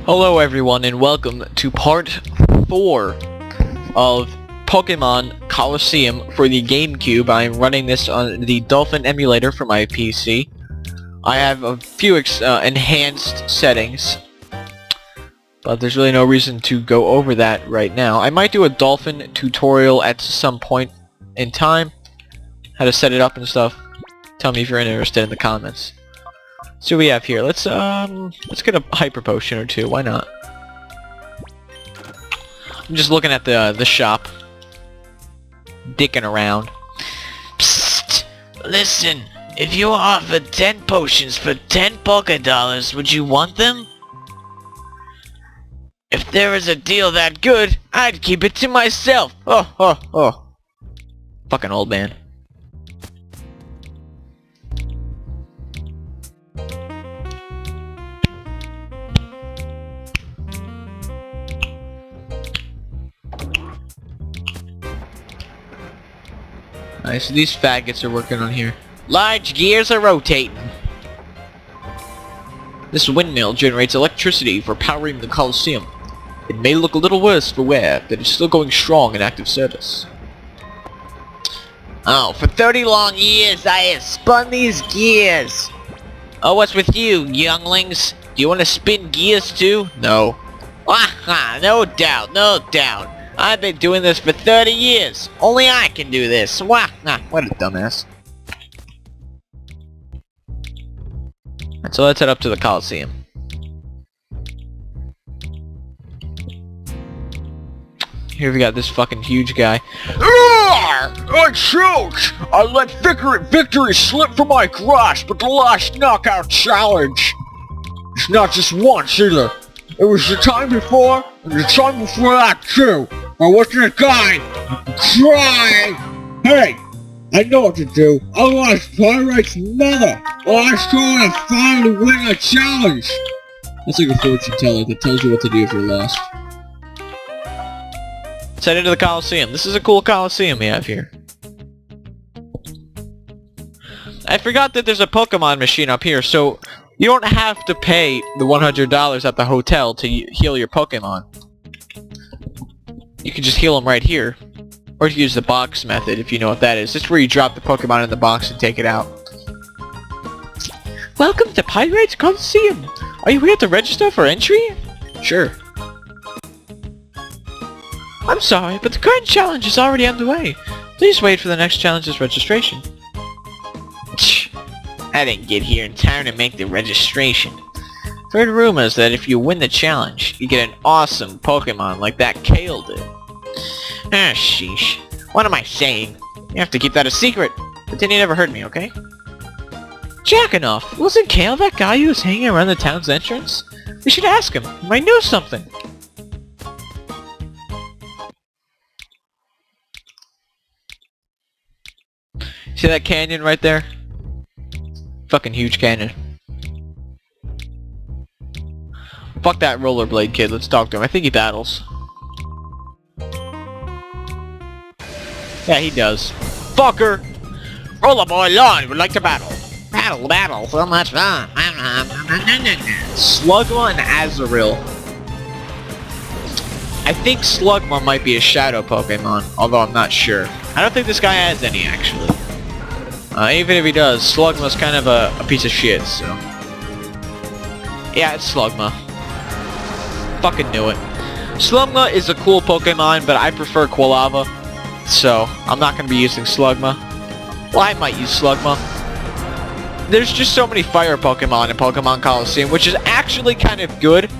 Hello everyone and welcome to part 4 of Pokemon Colosseum for the GameCube. I am running this on the Dolphin Emulator for my PC. I have a few enhanced settings, but there's really no reason to go over that right now. I might do a Dolphin tutorial at some point in time, how to set it up and stuff. Tell me if you're interested in the comments. So we have here, let's get a hyper potion or two, why not? I'm just looking at the shop. Dicking around. Psst! Listen, if you offered 10 potions for 10 Poké Dollars, would you want them? If there was a deal that good, I'd keep it to myself. Oh. Fucking old man. Alright, so these faggots are working on here. Large gears are rotating. This windmill generates electricity for powering the Colosseum. It may look a little worse for wear, but it's still going strong in active service. Oh, for 30 long years I have spun these gears. Oh, what's with you, younglings? Do you want to spin gears too? No. Aha, no doubt, no doubt. I've been doing this for 30 years. Only I can do this. Wah! Nah, what a dumbass. Alright, so let's head up to the Colosseum. Here we got this fucking huge guy. I choked! I let victory slip from my grasp at the last knockout challenge. It's not just once either. It was the time before, and the time before that too. I wasn't a guy. Try! Hey! I know what to do. I lost Pyrite's mother. Last time I finally win a challenge. That's like a fortune teller that tells you what to do if you're lost. Let's head into the Colosseum. This is a cool Colosseum we have here. I forgot that there's a Pokemon machine up here, so you don't have to pay the $100 at the hotel to heal your Pokemon. You can just heal them right here. Or use the box method, if you know what that is. It's where you drop the Pokemon in the box and take it out. Welcome to Pirate's Colosseum! Are you here to register for entry? Sure. I'm sorry, but the current challenge is already underway. Please wait for the next challenge's registration. I didn't get here in time to make the registration. Heard rumors that if you win the challenge, you get an awesome Pokemon like that Kale did. Ah, sheesh. What am I saying? You have to keep that a secret. Pretend you never heard me, okay? Jackanoff! Wasn't Kale that guy who was hanging around the town's entrance? We should ask him. He might know something. See that canyon right there? Fucking huge canyon. Fuck that rollerblade kid, let's talk to him. I think he battles. Yeah, he does. Fucker! Rollerboy Lord would like to battle. Battle, so much fun. Slugma and Azurill. I think Slugma might be a shadow Pokemon, although I'm not sure. I don't think this guy has any, actually. Even if he does, Slugma's kind of a piece of shit, so... Yeah, it's Slugma. Fucking knew it. Slugma is a cool Pokemon, but I prefer Quilava, so I'm not going to be using Slugma. Well, I might use Slugma. There's just so many fire Pokemon in Pokemon Colosseum, which is actually kind of good,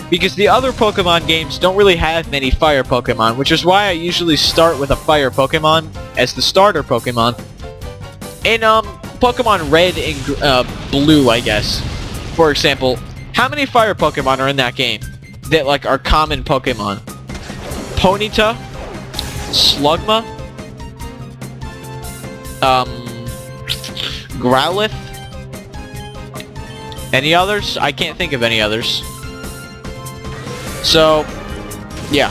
because the other Pokemon games don't really have many fire Pokemon, which is why I usually start with a fire Pokemon as the starter Pokemon. In Pokemon Red and Blue, I guess, for example, how many fire Pokemon are in that game that like are common Pokemon? Ponyta, Slugma, Growlithe. Any others? I can't think of any others. So, yeah.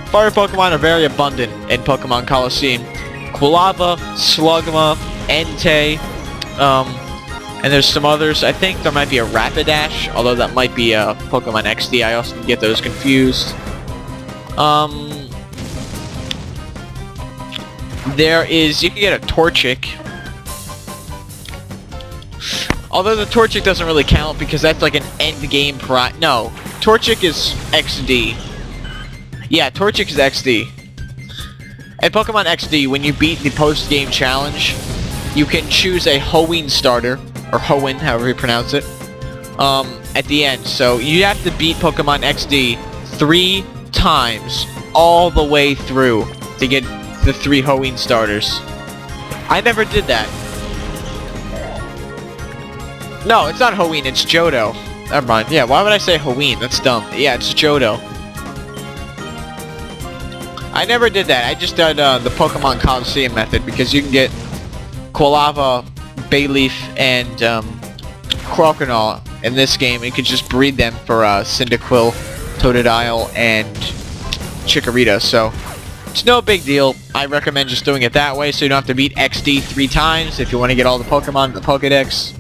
Fire Pokemon are very abundant in Pokemon Colosseum. Quilava, Slugma, Entei, And there's some others. I think there might be a Rapidash, although that might be a Pokemon XD. I also get those confused. There is, you can get a Torchic. Although the Torchic doesn't really count because that's like an end game no, Torchic is XD. Yeah, Torchic is XD. At Pokemon XD, when you beat the post-game challenge, you can choose a Hoenn starter, or Hoenn, however you pronounce it, at the end. So you have to beat Pokemon XD 3 times all the way through to get the 3 Hoenn starters. I never did that. No, it's not Hoenn, it's Johto. Never mind. Yeah, why would I say Hoenn? That's dumb. Yeah, it's Johto. I never did that. I just did the Pokemon Colosseum method because you can get Quilava, Bayleaf, and Croconaw in this game. You could just breed them for Cyndaquil, Totodile, and Chikorita. So it's no big deal. I recommend just doing it that way so you don't have to beat XD 3 times if you want to get all the Pokemon in the Pokedex.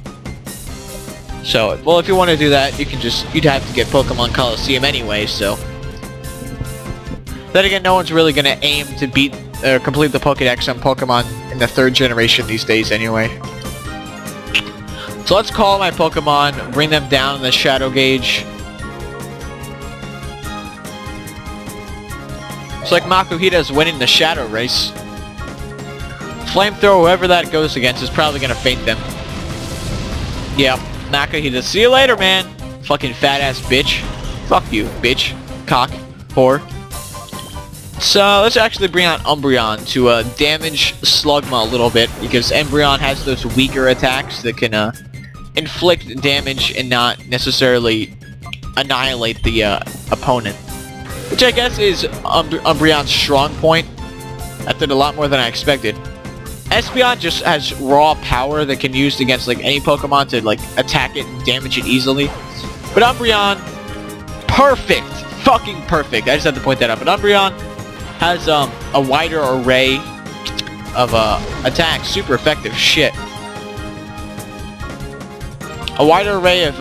So, well, if you want to do that, you can you'd have to get Pokemon Colosseum anyway, so. Then again, no one's really going to aim to beat or complete the Pokedex on Pokemon in the 3rd generation these days anyway. So let's call my Pokemon, bring them down in the Shadow Gauge. It's like Makuhita's winning the Shadow Race. Flamethrower, whoever that goes against, is probably going to faint them. Yep, Makuhita. See you later, man. Fucking fat-ass bitch. Fuck you, bitch. Cock. Whore. So, let's actually bring out Umbreon to damage Slugma a little bit, because Umbreon has those weaker attacks that can inflict damage and not necessarily annihilate the opponent. Which I guess is Umbreon's strong point. That did a lot more than I expected. Espeon just has raw power that can be used against like any Pokemon to like attack it and damage it easily. But Umbreon, perfect! Fucking perfect! I just had to point that out. But Umbreon has a wider array of attacks. Super effective shit. A wider array of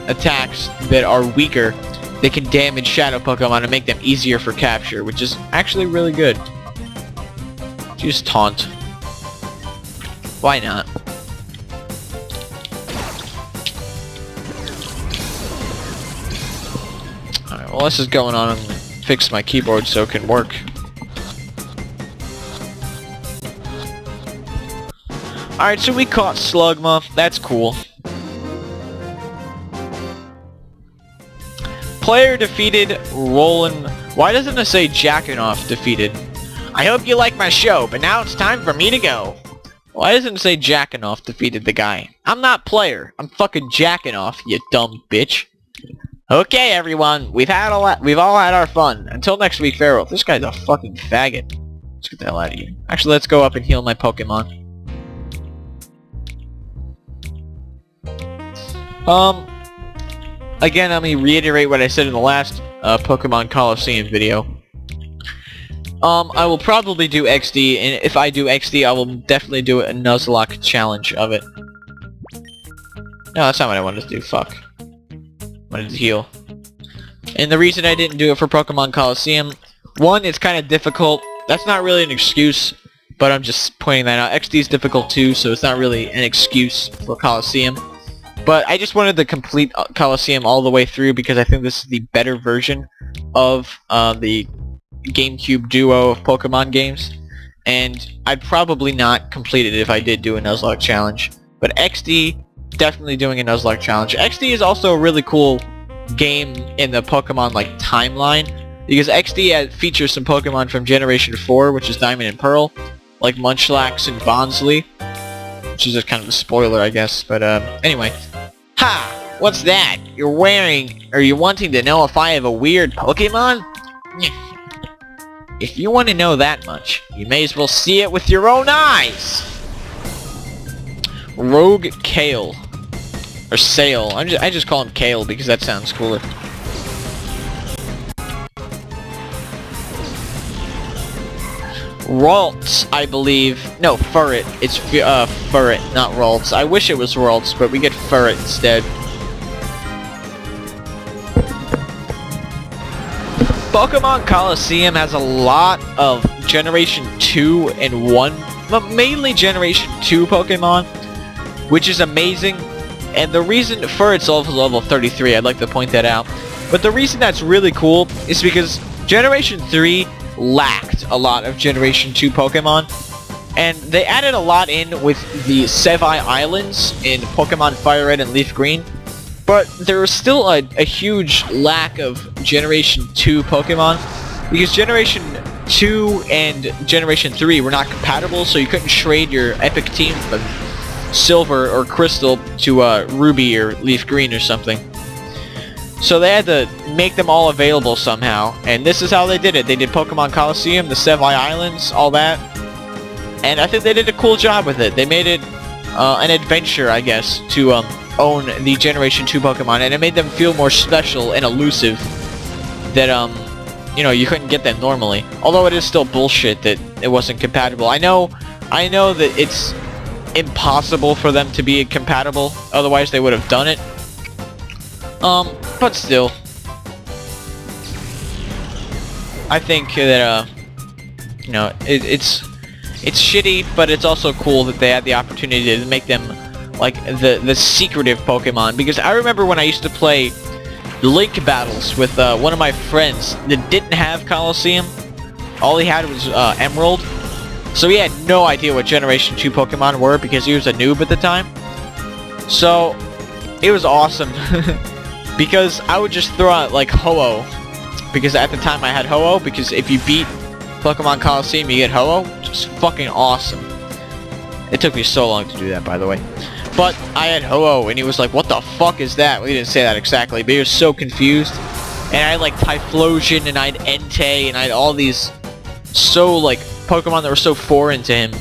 attacks that are weaker. They can damage Shadow Pokemon and make them easier for capture, which is actually really good. Just taunt. Why not? Alright, well, this is going on and fix my keyboard so it can work. Alright, so we caught Slugma. That's cool. Player defeated Roland. Why doesn't it say Jackanoff defeated? I hope you like my show, but now it's time for me to go. Why doesn't it say Jackanoff defeated the guy? I'm not player. I'm fucking Jackanoff, you dumb bitch. Okay, everyone. We've all had our fun. Until next week, farewell. This guy's a fucking faggot. Let's get the hell out of here. Actually, let's go up and heal my Pokemon. Again, let me reiterate what I said in the last Pokemon Colosseum video. I will probably do XD, and if I do XD, I will definitely do a Nuzlocke challenge of it. No, that's not what I wanted to do, fuck. I wanted to heal. And the reason I didn't do it for Pokemon Colosseum, one, it's kind of difficult. That's not really an excuse, but I'm just pointing that out. XD is difficult too, so it's not really an excuse for Colosseum. But I just wanted to complete Colosseum all the way through because I think this is the better version of the GameCube duo of Pokemon games. And I'd probably not complete it if I did do a Nuzlocke challenge. But XD, definitely doing a Nuzlocke challenge. XD is also a really cool game in the Pokemon like timeline, because XD features some Pokemon from Generation 4, which is Diamond and Pearl, like Munchlax and Bonsly, which is a kind of a spoiler, I guess. But anyway. Ha! What's that? You're wanting to know if I have a weird Pokemon? If you want to know that much, you may as well see it with your own eyes! Rogue Kale. Or Sale. I just call him Kale because that sounds cooler. Ralts, I believe. No, Furret. It's Furret, not Ralts. I wish it was Ralts, but we get Furret instead. Pokemon Colosseum has a lot of Generation 2 and 1, but mainly Generation 2 Pokemon, which is amazing. And the reason for itself is level 33, I'd like to point that out. But the reason that's really cool is because Generation 3 lacked a lot of Generation 2 Pokemon. And they added a lot in with the Sevi Islands in Pokemon Fire Red and Leaf Green. But there was still a huge lack of Generation 2 Pokemon. Because Generation 2 and Generation 3 were not compatible, so you couldn't trade your epic team from Silver or Crystal to Ruby or Leaf Green or something. So they had to make them all available somehow, and this is how they did it. They did Pokemon Colosseum, the Sevi Islands, all that, and I think they did a cool job with it. They made it an adventure, I guess, to own the Generation 2 Pokemon, and it made them feel more special and elusive that, you know, you couldn't get them normally. Although it is still bullshit that it wasn't compatible. I know that it's impossible for them to be compatible, otherwise they would have done it. But still, I think that, you know, it's shitty, but it's also cool that they had the opportunity to make them, like, the secretive Pokemon. Because I remember when I used to play Link battles with, one of my friends that didn't have Colosseum. All he had was, Emerald. So he had no idea what Generation 2 Pokemon were because he was a noob at the time. So, it was awesome. Because I would just throw out, like, Ho-Oh. Because at the time I had Ho-Oh, because if you beat Pokemon Colosseum, you get Ho-Oh. Just fucking awesome. It took me so long to do that, by the way. But I had Ho-Oh, and he was like, what the fuck is that? Well, he didn't say that exactly, but he was so confused. And I had, like, Typhlosion, and I had Entei, and I had all these so, like, Pokemon that were so foreign to him.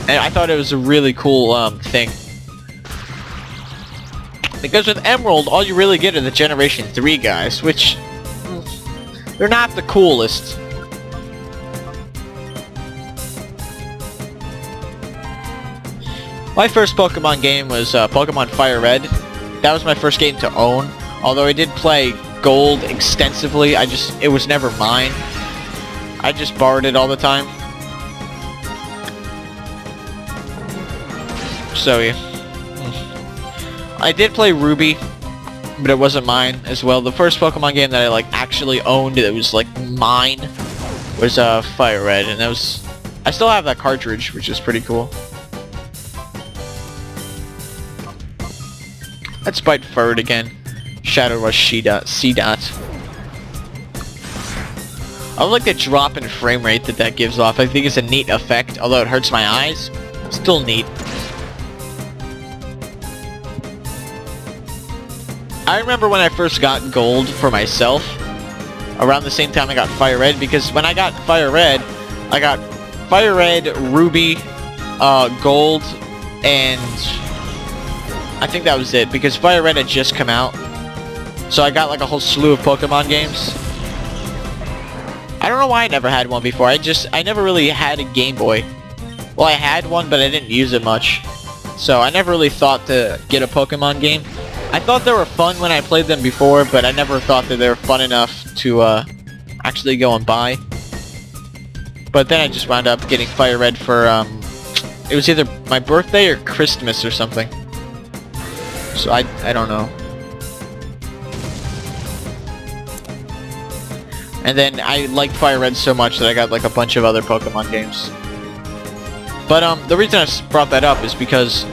And I thought it was a really cool, thing. Because with Emerald, all you really get are the Generation 3 guys, which, they're not the coolest. My first Pokemon game was Pokemon Fire Red. That was my first game to own. Although I did play Gold extensively, it was never mine. I just borrowed it all the time. So yeah. I did play Ruby, but it wasn't mine as well. The first Pokemon game that I, like, actually owned that was, like, mine was Fire Red, and that was... I still have that cartridge, which is pretty cool. Let's bite Furred again. Shadow Rush C-Dot. I like the drop in frame rate that gives off. I think it's a neat effect, although it hurts my eyes. Still neat. I remember when I first got Gold for myself, around the same time I got Fire Red, because when I got Fire Red, I got Fire Red, Ruby, Gold, and I think that was it, because Fire Red had just come out. So I got like a whole slew of Pokemon games. I don't know why I never had one before. I never really had a Game Boy. Well, I had one, but I didn't use it much. So I never really thought to get a Pokemon game. I thought they were fun when I played them before, but I never thought that they were fun enough to actually go and buy. But then I just wound up getting Fire Red for, it was either my birthday or Christmas or something. So I don't know. And then I liked Fire Red so much that I got like a bunch of other Pokemon games. But the reason I brought that up is because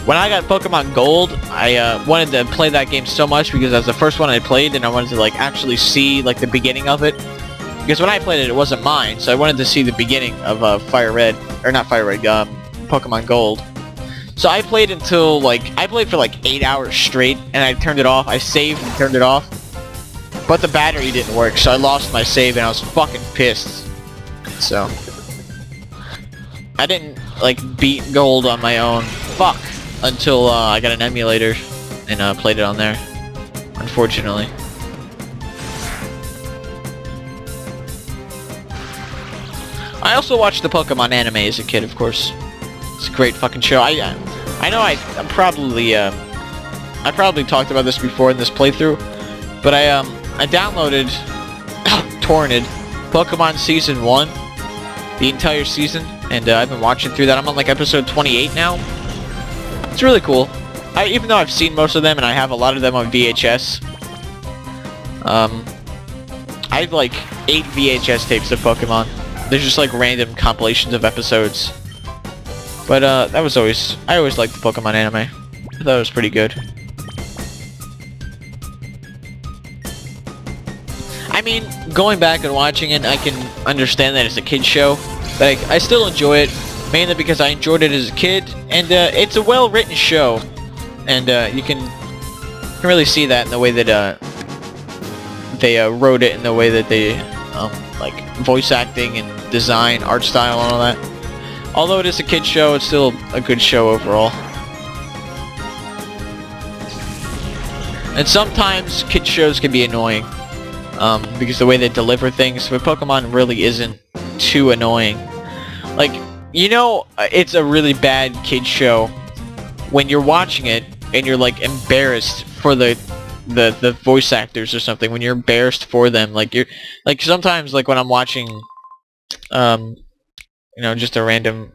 when I got Pokemon Gold, I wanted to play that game so much because that was the first one I played, and I wanted to like actually see like the beginning of it. Because when I played it, it wasn't mine, so I wanted to see the beginning of Fire Red, or not Fire Red, Pokemon Gold. So I played until like I played for like 8 hours straight, and I turned it off. I saved and turned it off, but the battery didn't work, so I lost my save, and I was fucking pissed. So I didn't like beat Gold on my own. Fuck. Until I got an emulator and played it on there, unfortunately. I also watched the Pokemon anime as a kid, of course. It's a great fucking show. I know I probably talked about this before in this playthrough, but I downloaded, torrented, Pokemon Season 1, the entire season, and I've been watching through that. I'm on like episode 28 now. It's really cool. Even though I've seen most of them and I have a lot of them on VHS, I have like 8 VHS tapes of Pokemon. They're just like random compilations of episodes. But I always liked the Pokemon anime. I thought it was pretty good. I mean, going back and watching it, I can understand that it's a kid's show. But I still enjoy it, mainly because I enjoyed it as a kid, and it's a well-written show. And you can really see that in the way that they wrote it, in the way that they like voice acting and design, art style, and all that. Although it is a kid's show, it's still a good show overall. And sometimes kids shows can be annoying, because the way they deliver things, but Pokemon really isn't too annoying. Like, you know, it's a really bad kid's show when you're watching it and you're like embarrassed for the voice actors or something. When you're embarrassed for them, like you're like sometimes like when I'm watching, you know, just a random.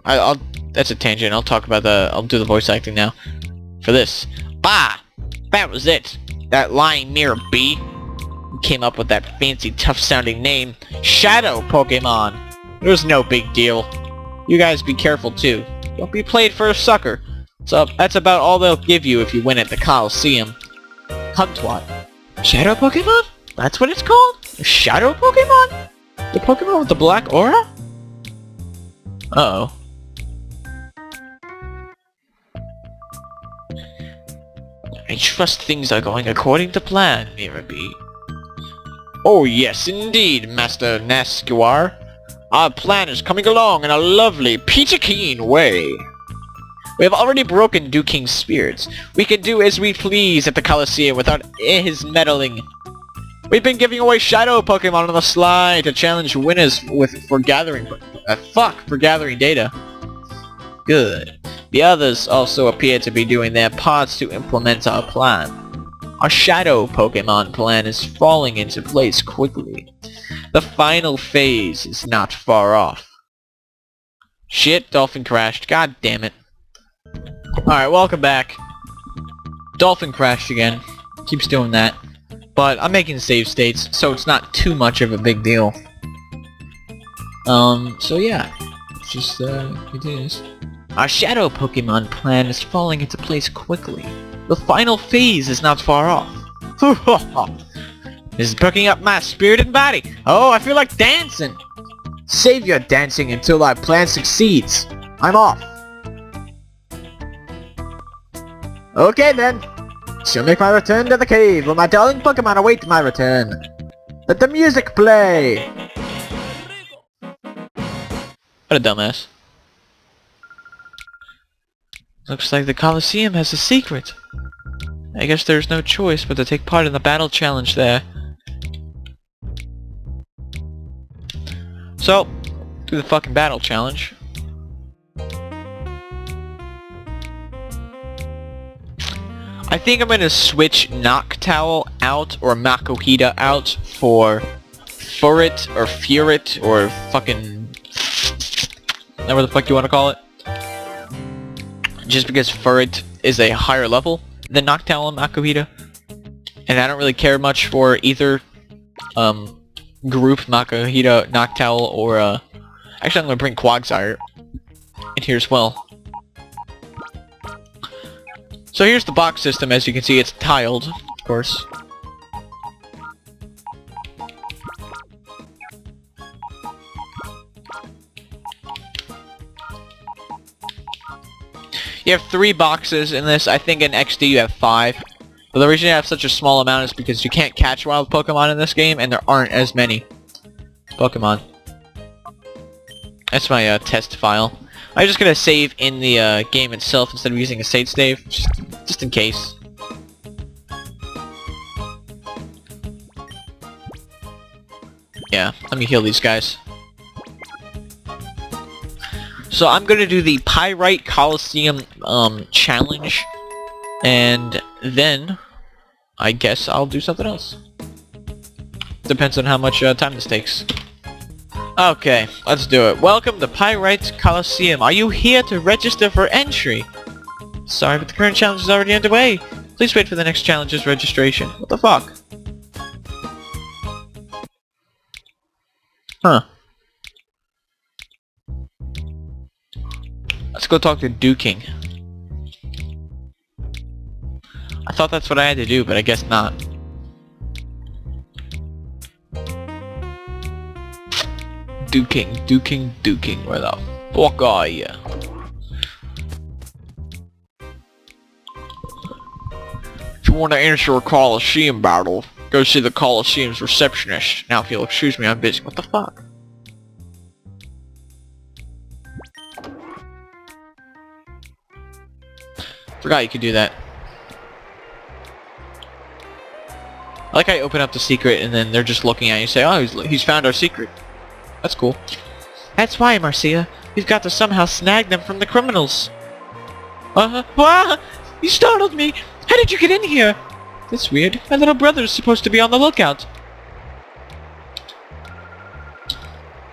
That's a tangent. I'll do the voice acting now for this. Bah, that was it. That lying mirror B came up with that fancy, tough-sounding name, Shadow Pokemon. It was no big deal. You guys be careful too. Don't be played for a sucker. So that's about all they'll give you if you win at the Colosseum. Cuntwat. Shadow Pokemon? That's what it's called? Shadow Pokemon? The Pokemon with the black aura? Uh-oh. I trust things are going according to plan, Mirabee. Oh yes, indeed, Master Nasquar. Our plan is coming along in a lovely, peachy-keen way. We have already broken Duking's spirits. We can do as we please at the Colosseum without his meddling. We've been giving away Shadow Pokemon on the sly to challenge winners for gathering data. Good. The others also appear to be doing their parts to implement our plan. Our Shadow Pokemon plan is falling into place quickly. The final phase is not far off. Shit, Dolphin crashed. God damn it. Alright, welcome back. Dolphin crashed again. Keeps doing that. But I'm making save states, so it's not too much of a big deal. So yeah. Let's just, continue this. Our Shadow Pokemon plan is falling into place quickly. The final phase is not far off. This is perking up my spirit and body. Oh, I feel like dancing. Save your dancing until our plan succeeds. I'm off. Okay then. Shall make my return to the cave where my darling Pokemon await my return. Let the music play. What a dumbass. Looks like the Colosseum has a secret. I guess there's no choice but to take part in the battle challenge there. So, do the fucking battle challenge. I think I'm gonna switch Noctowl out or Makuhita out for Furret or Furet or fucking... whatever the fuck you wanna call it. Just because Furret is a higher level than Noctowl and Makuhita. And I don't really care much for either group, Makuhita, Noctowl, or actually I'm gonna bring Quagsire in here as well. So here's the box system. As you can see, it's tiled, of course. You have 3 boxes in this. I think in XD you have 5. But the reason you have such a small amount is because you can't catch wild Pokemon in this game, and there aren't as many Pokemon. That's my test file. I'm just gonna save in the game itself instead of using a save save, just in case. Yeah, let me heal these guys. So I'm gonna do the Pyrite Colosseum challenge, and then I guess I'll do something else. Depends on how much time this takes. Okay, let's do it. Welcome to Pyrite Colosseum. Are you here to register for entry? Sorry, but the current challenge is already underway. Please wait for the next challenge's registration. What the fuck? Huh. Let's go talk to Duking. I thought that's what I had to do, but I guess not. Duking, where the fuck are ya? If you want to enter a Colosseum battle, go see the Colosseum's receptionist. Now if you'll excuse me, I'm busy. What the fuck? Forgot you could do that. I like how you open up the secret and then they're just looking at you and say, oh, he's found our secret. That's cool. That's why, Marcia. We've got to somehow snag them from the criminals. Ah! You startled me! How did you get in here? That's weird. My little brother's supposed to be on the lookout.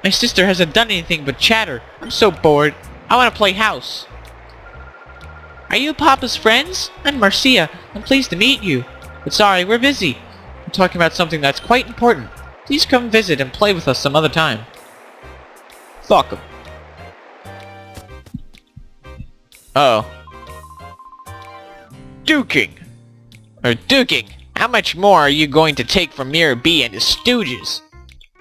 My sister hasn't done anything but chatter. I'm so bored. I want to play house. Are you Papa's friends? I'm Marcia. I'm pleased to meet you. But sorry, we're busy. I'm talking about something that's quite important. Please come visit and play with us some other time. Fuck 'em. Oh. Duking! How much more are you going to take from Mirror B and his stooges?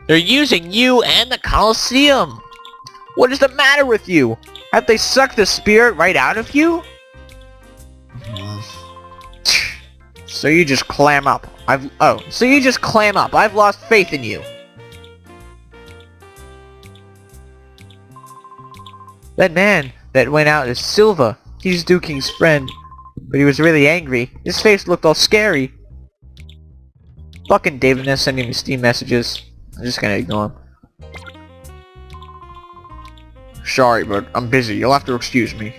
They're using you and the Colosseum! What is the matter with you? Have they sucked the spirit right out of you? So you just clam up. So you just clam up. I've lost faith in you. That man that went out is Silva. He's Duking's friend. But he was really angry. His face looked all scary. Fucking David is sending me Steam messages. I'm just gonna ignore him. Sorry, but I'm busy. You'll have to excuse me.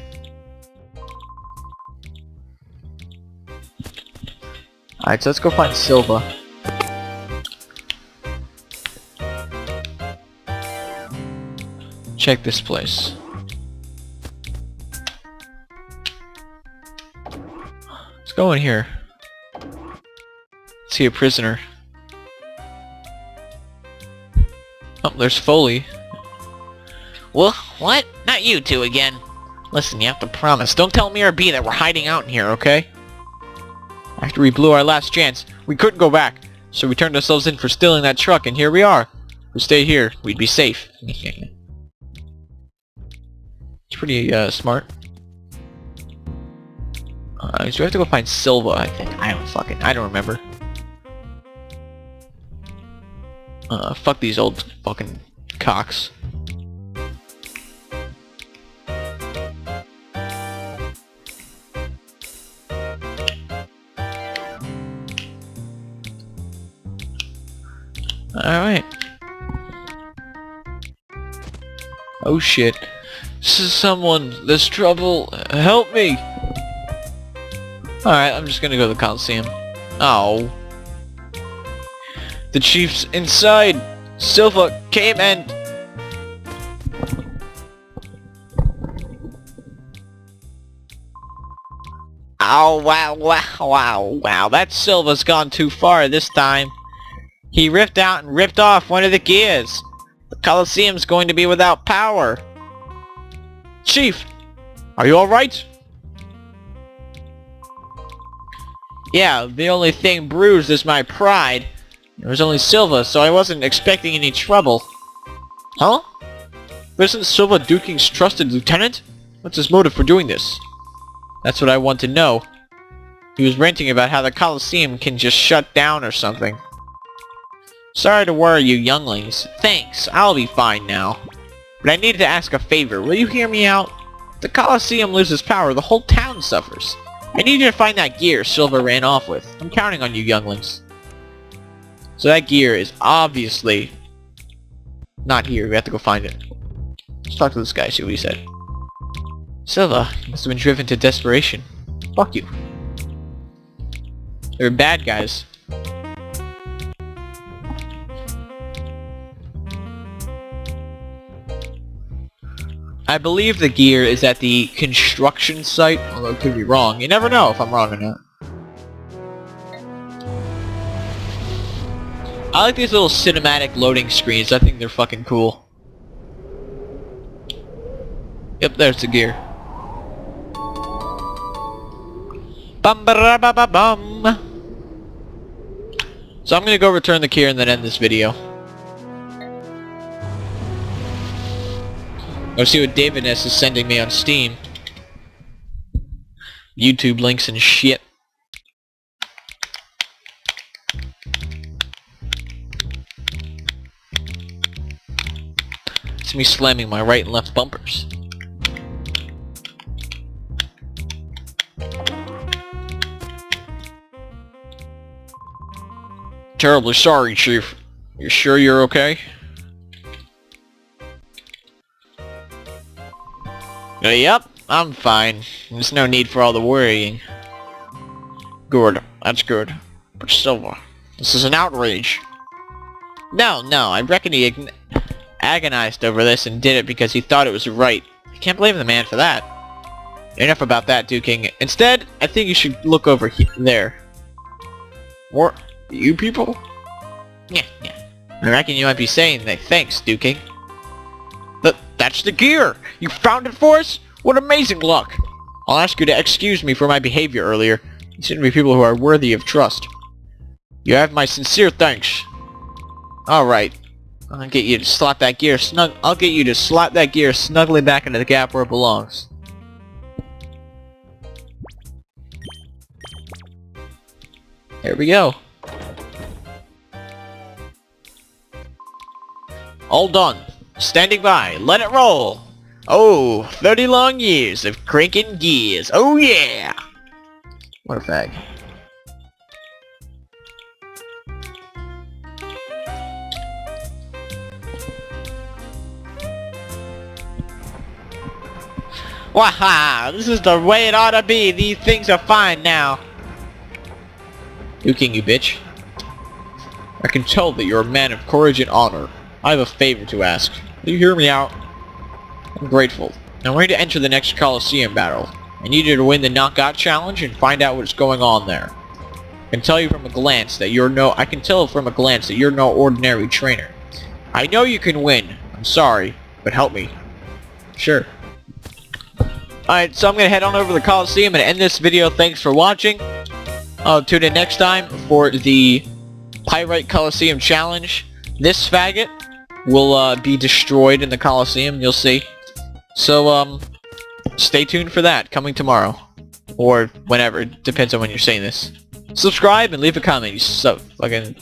Alright, so let's go find Silva. Check this place. Let's go in here. See a prisoner. Oh, there's Foley. Well, what? Not you two again. Listen, you have to promise. Don't tell Mirror B that we're hiding out in here, okay? After we blew our last chance, we couldn't go back. So we turned ourselves in for stealing that truck, and here we are. If we stay here, we'd be safe. It's pretty, smart. So we have to go find Silva, I think. I don't remember. Fuck these old fucking cocks. Alright. Oh shit. This is someone. There's trouble. Help me! Alright, I'm just gonna go to the Colosseum. Oh. The chief's inside! Silva came and... Oh, wow. That Silva's gone too far this time. He ripped out and ripped off one of the gears. The Colosseum's going to be without power. Chief! Are you alright? Yeah, the only thing bruised is my pride. It was only Silva, so I wasn't expecting any trouble. Huh? Isn't Silva Duking's trusted lieutenant? What's his motive for doing this? That's what I want to know. He was ranting about how the Colosseum can just shut down or something. Sorry to worry you younglings. Thanks, I'll be fine now. But I needed to ask a favor. Will you hear me out? If the Colosseum loses power, the whole town suffers. I need you to find that gear Silva ran off with. I'm counting on you younglings. So that gear is obviously not here. We have to go find it. Let's talk to this guy, see what he said. Silva must have been driven to desperation. Fuck you. They're bad guys. I believe the gear is at the construction site, although it could be wrong. You never know if I'm wrong or not. I like these little cinematic loading screens. I think they're fucking cool. Yep, there's the gear. Bum ba da ba ba bum. So I'm gonna go return the gear and then end this video. Go see what David S is sending me on Steam. YouTube links and shit. It's me slamming my right and left bumpers. Terribly sorry, Chief. You sure you're okay? Yep, I'm fine. There's no need for all the worrying. Good, that's good. But Silva, this is an outrage. No, I reckon he agonized over this and did it because he thought it was right. I can't blame the man for that. Enough about that, Duke King. Instead, I think you should look over there. Or you people? Yeah. I reckon you might be saying that. Thanks, Duke King. That's the gear! You found it for us? What amazing luck! I'll ask you to excuse me for my behavior earlier. You seem to be people who are worthy of trust. You have my sincere thanks. Alright. I'll get you to slap that gear snugly back into the gap where it belongs. There we go. All done. Standing by. Let it roll. Oh, 30 long years of cranking gears. Oh yeah! What a fag. Waha! This is the way it ought to be. These things are fine now. Duke King, you bitch. I can tell that you're a man of courage and honor. I have a favor to ask. Will you hear me out? I'm grateful. I'm ready to enter the next Colosseum battle. I need you to win the knockout challenge and find out what's going on there. I can tell from a glance that you're no ordinary trainer. I know you can win. I'm sorry, but help me. Sure. Alright, so I'm gonna head on over to the Colosseum and end this video. Thanks for watching. Tune in next time for the Pyrite Colosseum challenge. This faggot will be destroyed in the Colosseum, you'll see. So, stay tuned for that, coming tomorrow. Or whenever, it depends on when you're saying this. Subscribe and leave a comment, you so fucking...